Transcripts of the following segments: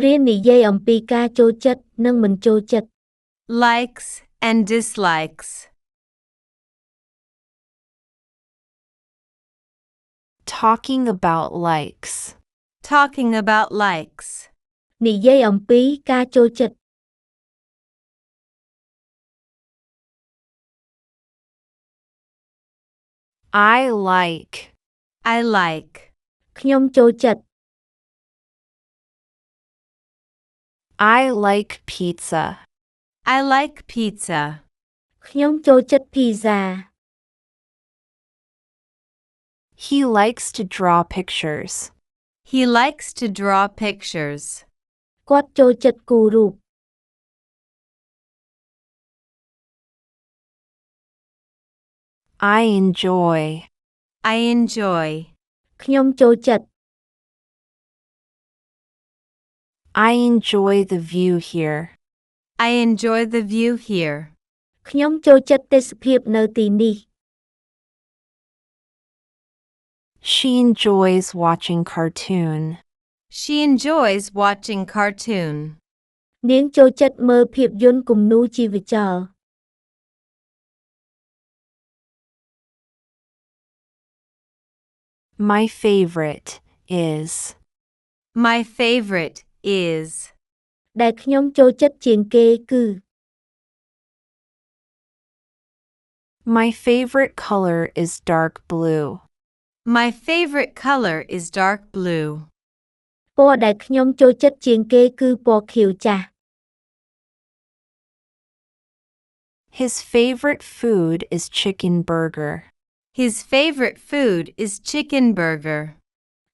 រៀននិយាយអំពីការចូលចិត្តនិងមិនចូលចិត្ត likes and dislikes. Talking about likes. Talking about likes. និយាយអំពីការចូលចិត្ត I like. I like. ខ្ញុំចូលចិត្ត I like pizza. I like pizza. ខ្ញុំចូលចិត្តភីហ្សា He likes to draw pictures. He likes to draw pictures. គាត់ចូលចិត្តគូររូប I enjoy. I enjoy. ខ្ញុំចូលចិត្ត I enjoy the view here. I enjoy the view here. ខ្ញុំចូលចិត្តទេសភាពនៅទីនេះ She enjoys watching cartoon. She enjoys watching cartoon. នាងចូលចិត្តមើលភាពយន្តគំនូរជីវចល My favorite is. My favorite is. ដែលខ្ញុំចូលចិត្តជាងគេគឺ My favorite color is dark blue. My favorite color is dark blue. ពណ៌ដែលខ្ញុំចូលចិត្តជាងគេគឺពណ៌ខៀវចាស់ His favorite food is chicken burger. His favorite food is chicken burger.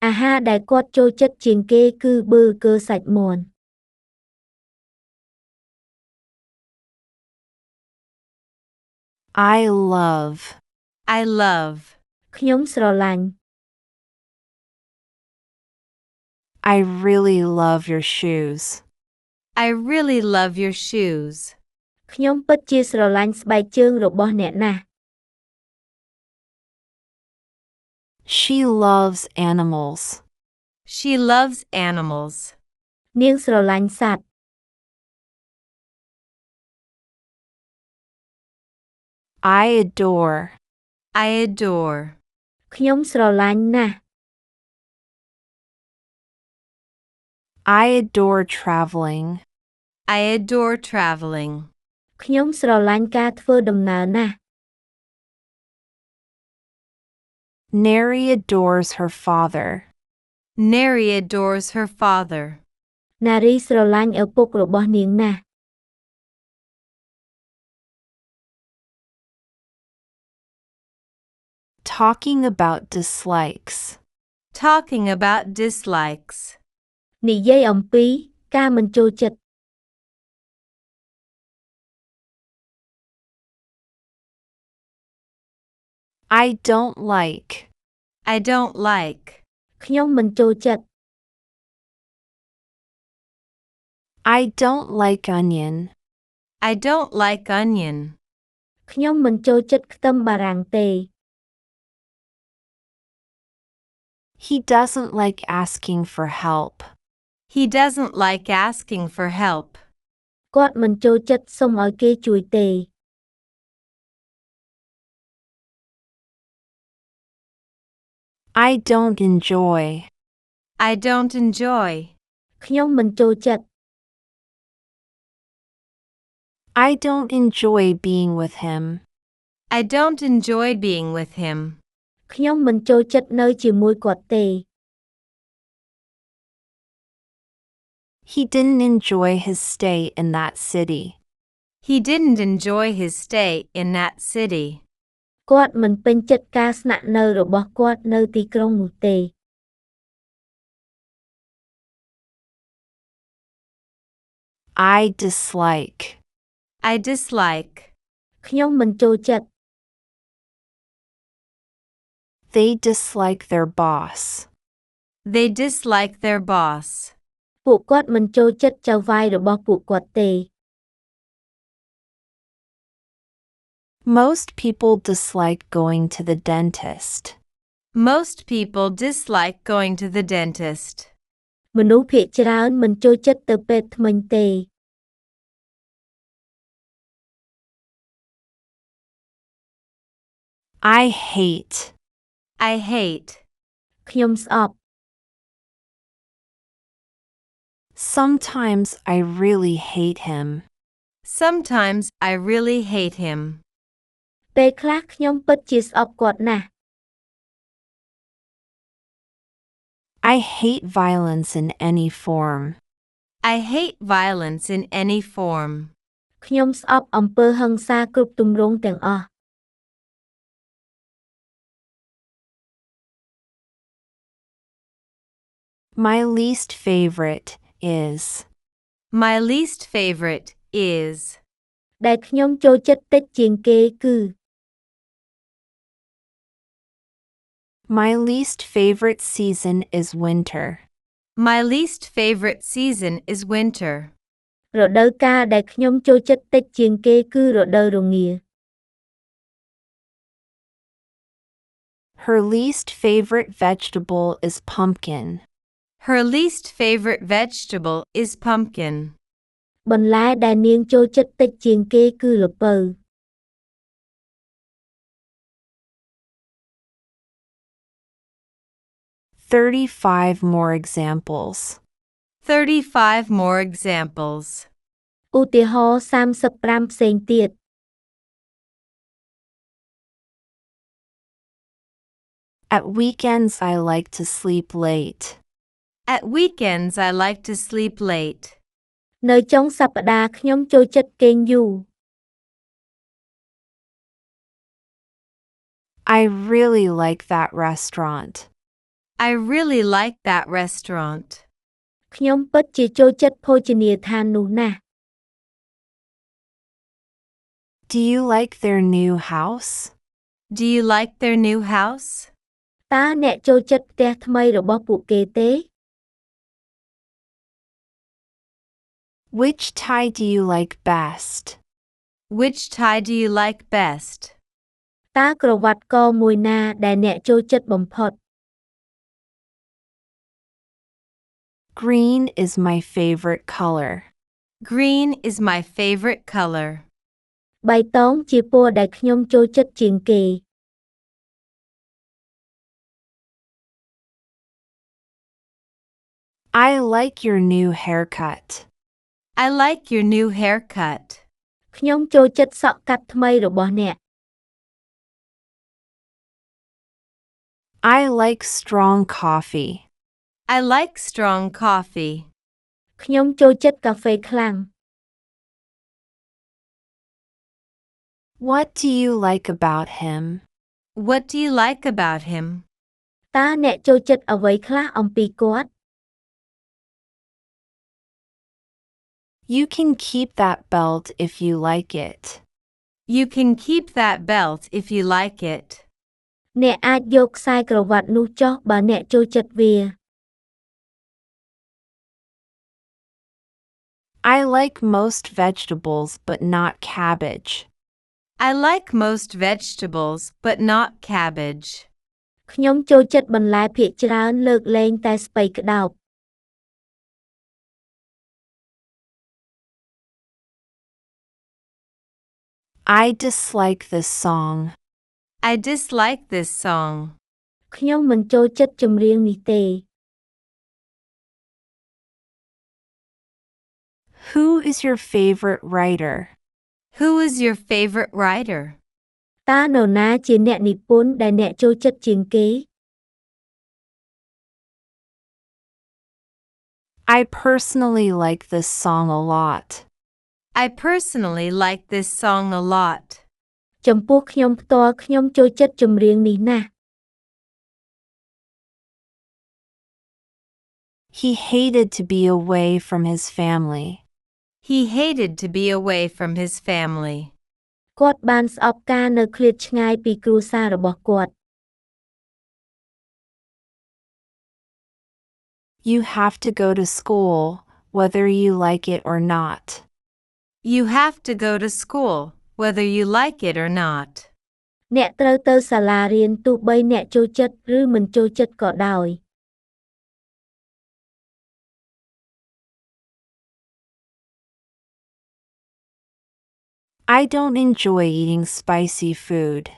អាហារដែលគាត់ចូលចិត្តជាងគេគឺប៊ឺហ្គឺសាច់មាន់ I love. I love. ខ្ញុំស្រឡាញ់ I really love your shoes. I really love your shoes. ខ្ញុំពិតជាស្រឡាញ់ស្បែកជើងរបស់អ្នកណាស់ She loves animals. She loves animals. នាងស្រឡាញ់សត្វ I adore. I adore. ខ្ញុំស្រឡាញ់ណាស់ I adore traveling. I adore traveling. ខ្ញុំស្រឡាញ់ការធ្វើដំណើរណាស់ Neri adores her father. Neri adores her father. នារីស្រឡាញ់ឪពុករបស់នាងណាស់ Talking about dislikes. Talking about dislikes. និយាយអំពីការមិនចូលចិត្ត I don't like. I don't like. ខ្ញុំមិនចូលចិត្ត I don't like onion. I don't like onion. ខ្ញុំមិនចូលចិត្តខ្ទឹមបារាំងទេ He doesn't like asking for help. He doesn't like asking for help. គាត់មិនចូលចិត្តសុំឲ្យគេជួយទេ I don't enjoy. I don't enjoy. ខ្ញុំមិនចូលចិត្ត I don't enjoy being with him. I don't enjoy being with him. ខ្ញុំមិនចូលចិត្តនៅជាមួយគាត់ទេ He didn't enjoy his stay in that city. He didn't enjoy his stay in that city. គាត់មិនពេញចិត្តការស្នាក់នៅរបស់គាត់នៅទីក្រុងនោះទេ I dislike. I dislike. ខ្ញុំមិនចូលចិត្ត They dislike their boss. They dislike their boss. ពួកគាត់មិនចូលចិត្តចៅហ្វាយរបស់ពួកគាត់ទេ Most people dislike going to the dentist. Most people dislike going to the dentist. មនុស្សភាគច្រើនមិនចូលចិត្តទៅពេទ្យធ្មេញទេ I hate. I hate. ខ្ញុំស្អប់ Sometimes I really hate him. Sometimes I really hate him. ពេលខ្លះខ្ញុំពិតជាស្អប់គាត់ណាស់ I hate violence in any form. I hate violence in any form. ខ្ញុំស្អប់អំពើហិង្សាគ្រប់ទម្រង់ទាំងអស់ My least favorite is. My least favorite is. ដែលខ្ញុំចូលចិត្តតិចជាងគេគឺ My least favorite season is winter. My least favorite season is winter. រដូវកាលដែលខ្ញុំចូលចិត្តតិចជាងគេគឺរដូវរងា Her least favorite vegetable is pumpkin. Her least favorite vegetable is pumpkin. បន្លែដែលនាងចូលចិត្តតិចជាងគេគឺល្ពៅ 35 more examples. 35 more examples. ឧទាហរណ៍35ផ្សេងទៀត At weekends I like to sleep late. At weekends I like to sleep late. នៅចុងសប្តាហ៍ខ្ញុំចូលចិត្តគេងយូរ I really like that restaurant. I really like that restaurant. ខ្ញុំពិតជាចូលចិត្តភោជនីយដ្ឋាននោះណាស់ Do you like their new house? Do you like their new house? តើអ្នកចូលចិត្តផ្ទះថ្មីរបស់ពួកគេទេ Which tie do you like best? Which tie do you like best? តើក្រវ៉ាត់កមួយណាដែលអ្នកចូលចិត្តបំផុត Green is my favorite color. Green is my favorite color. បៃតងជាពណ៌ដែលខ្ញុំចូលចិត្តជាងគេ I like your new haircut. I like your new haircut. ខ្ញុំចូលចិត្តសក់កាត់ថ្មីរបស់អ្នក I like strong coffee. I like strong coffee. ខ្ញុំចូលចិត្តកាហ្វេខ្លាំង What do you like about him? What do you like about him? តើអ្នកចូលចិត្តអ្វីខ្លះអំពីគាត់ You can keep that belt if you like it. You can keep that belt if you like it. អ្នកអាចយកខ្សែក្រវ៉ាត់នោះចុះបើអ្នកចូលចិត្តវា I like most vegetables but not cabbage. I like most vegetables but not cabbage. ខ្ញុំចូលចិត្តបន្លែភាគច្រើនលើកលែងតែស្ពៃក្តោប I dislike this song. I dislike this song. ខ្ញុំមិនចូលចិត្តចម្រៀងនេះទេ Who is your favorite writer? Who is your favorite writer? តើនរណាជាអ្នកនិពន្ធដែលអ្នកចូលចិត្តជាងគេ I personally like this song a lot. I personally like this song a lot. ចំពោះខ្ញុំផ្ទាល់ខ្ញុំចូលចិត្តចម្រៀងនេះណាស់ He hated to be away from his family. He hated to be away from his family. គាត់បានស្អប់ការនៅឃ្លាតឆ្ងាយពីគ្រួសាររបស់គាត់ You have to go to school, whether you like it or not. You have to go to school, whether you like it or not. អ្នកត្រូវទៅសាលារៀនទោះបីអ្នកចូលចិត្តឬមិនចូលចិត្តក៏ដោយ I don't enjoy eating spicy food.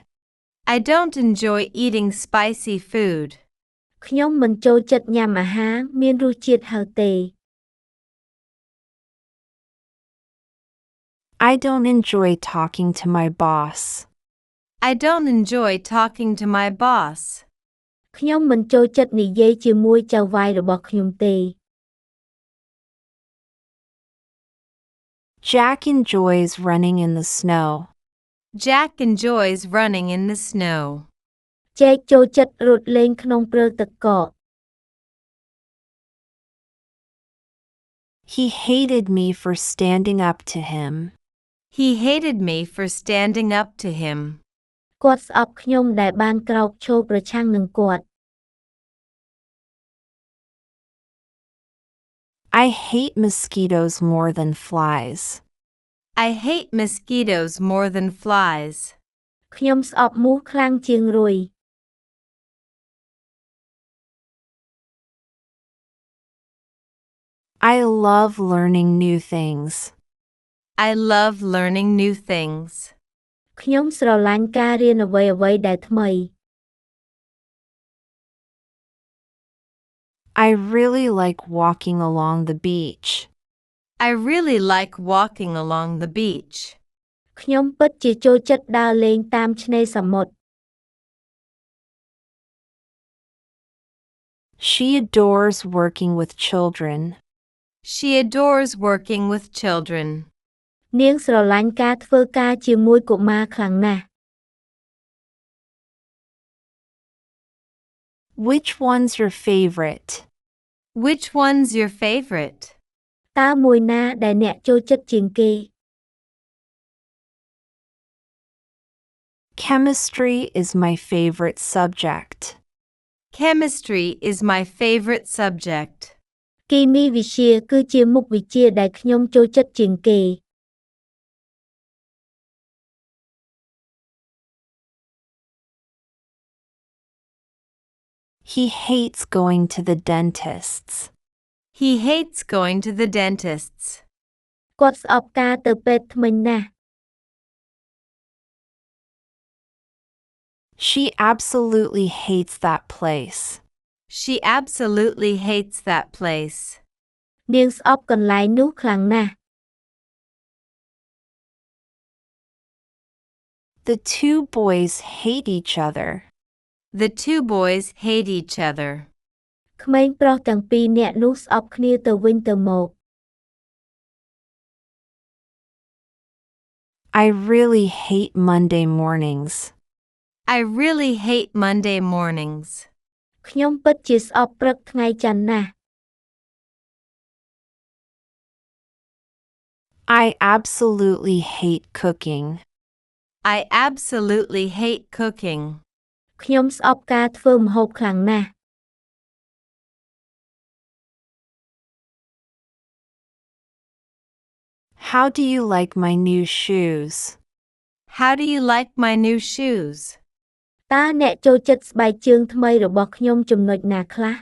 I don't enjoy eating spicy food. ខ្ញុំមិនចូលចិត្តញ៉ាំអាហារមានរសជាតិហឹរទេ I don't enjoy talking to my boss. I don't enjoy talking to my boss. ខ្ញុំមិនចូលចិត្តនិយាយជាមួយចៅហ្វាយរបស់ខ្ញុំទេ Jack enjoys running in the snow. Jack enjoys running in the snow. ចែកចូលចិត្តរត់លេងក្នុងព្រៃទឹកកក He hated me for standing up to him. He hated me for standing up to him. គាត់ស្អប់ខ្ញុំដែលបានក្រោកឈរប្រឆាំងនឹងគាត់ I hate mosquitoes more than flies. I hate mosquitoes more than flies. ខ្ញុំស្អប់មូសខ្លាំងជាងរុយ I love learning new things. I love learning new things. ខ្ញុំស្រឡាញ់ការរៀនអ្វីៗដែលថ្មី I really like walking along the beach. I really like walking along the beach. ខ្ញុំពិតជាចូលចិត្តដើរលេងតាមឆ្នេរសមុទ្រ She adores working with children. She adores working with children. នាងស្រឡាញ់ការធ្វើការជាមួយកុមារខ្លាំងណាស់ Which one's your favorite? Which one's your favorite? តើមួយណាដែលអ្នកចូលចិត្តជាងគេ Chemistry is my favorite subject. Chemistry is my favorite subject. គីមីវិទ្យាគឺជាមុខវិជ្ជាដែលខ្ញុំចូលចិត្តជាងគេ He hates going to the dentist's. He hates going to the dentist's. គាត់ស្អប់ការទៅពេទ្យធ្មេញណាស់ She absolutely hates that place. She absolutely hates that place. នាងស្អប់កន្លែងនោះខ្លាំងណាស់ The two boys hate each other. The two boys hate each other. ក្មេងប្រុសទាំងពីរនាក់នោះស្អប់គ្នាទៅវិញទៅមក I really hate Monday mornings. I really hate Monday mornings. ខ្ញុំពិតជាស្អប់ព្រឹកថ្ងៃច័ន្ទណាស់ I absolutely hate cooking. I absolutely hate cooking. ខ្ញុំស្អប់ការធ្វើម្ហូបខ្លាំងណាស់ How do you like my new shoes? How do you like my new shoes? តើអ្នកចូលចិត្តស្បែកជើងថ្មីរបស់ខ្ញុំចំណុចណាខ្លះ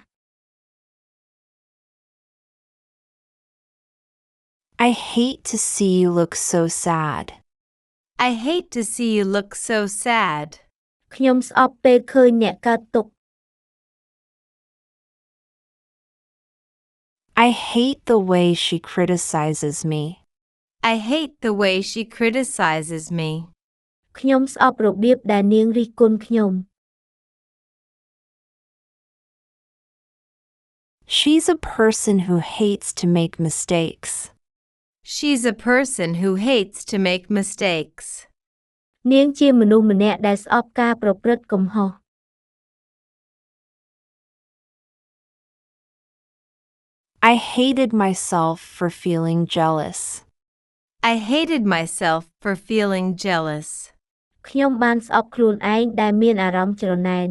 I hate to see you look so sad. I hate to see you look so sad. ខ្ញុំស្អប់ពេលឃើញអ្នកកើតទុក្ខ I hate the way she criticizes me. I hate the way she criticizes me. ខ្ញុំស្អប់របៀបដែលនាងរិះគន់ខ្ញុំ She's a person who hates to make mistakes. She's a person who hates to make mistakes. នាងជាមនុស្សម្នាក់ដែលស្អប់ការប្រព្រឹត្តកំហុស I hated myself for feeling jealous. I hated myself for feeling jealous. ខ្ញុំបានស្អប់ខ្លួនឯងដែលមានអារម្មណ៍ច្រណែន